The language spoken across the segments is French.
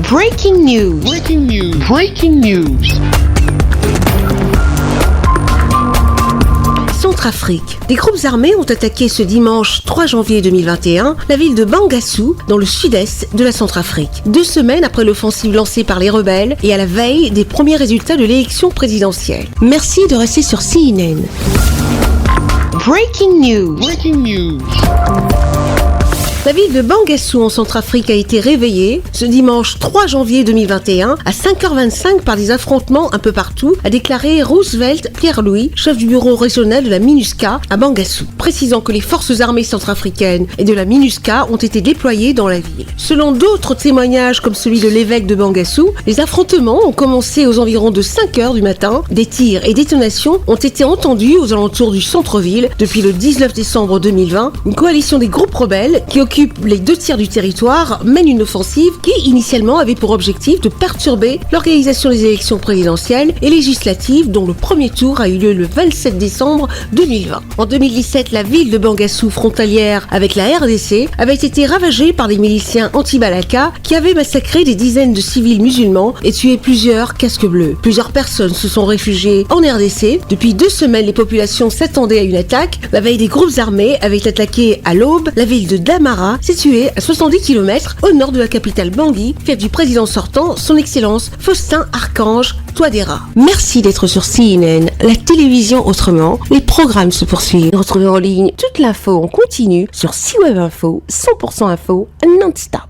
Breaking news. Breaking news. Breaking news. Centrafrique. Des groupes armés ont attaqué ce dimanche 3 janvier 2021 la ville de Bangassou dans le sud-est de la Centrafrique. 2 semaines après l'offensive lancée par les rebelles et à la veille des premiers résultats de l'élection présidentielle. Merci de rester sur CNN. Breaking news. Breaking news. La ville de Bangassou en Centrafrique a été réveillée ce dimanche 3 janvier 2021 à 5h25 par des affrontements un peu partout, a déclaré Roosevelt Pierre-Louis, chef du bureau régional de la MINUSCA à Bangassou, précisant que les forces armées centrafricaines et de la MINUSCA ont été déployées dans la ville. Selon d'autres témoignages comme celui de l'évêque de Bangassou, les affrontements ont commencé aux environs de 5h du matin. Des tirs et détonations ont été entendus aux alentours du centre-ville depuis le 19 décembre 2020. Une coalition des groupes rebelles qui occupent les 2 tiers du territoire mène une offensive qui initialement avait pour objectif de perturber l'organisation des élections présidentielles et législatives dont le premier tour a eu lieu le 27 décembre 2020. En 2017, la ville de Bangassou, frontalière avec la RDC, avait été ravagée par des miliciens anti-Balaka qui avaient massacré des dizaines de civils musulmans et tué plusieurs casques bleus. Plusieurs personnes se sont réfugiées en RDC. Depuis 2 semaines, les populations s'attendaient à une attaque. La veille, des groupes armés avaient attaqué à l'aube la ville de Damara, située à 70 km au nord de la capitale Bangui, fief du président sortant, son excellence Faustin Archange Touadéra. Merci d'être sur CNN, la télévision autrement. Les programmes se poursuivent. Retrouvez en ligne toute l'info en continu sur C-Web Info, 100% info non-stop.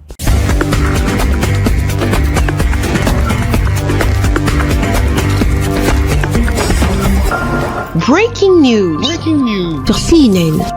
Breaking news. Breaking news. Sur CNN.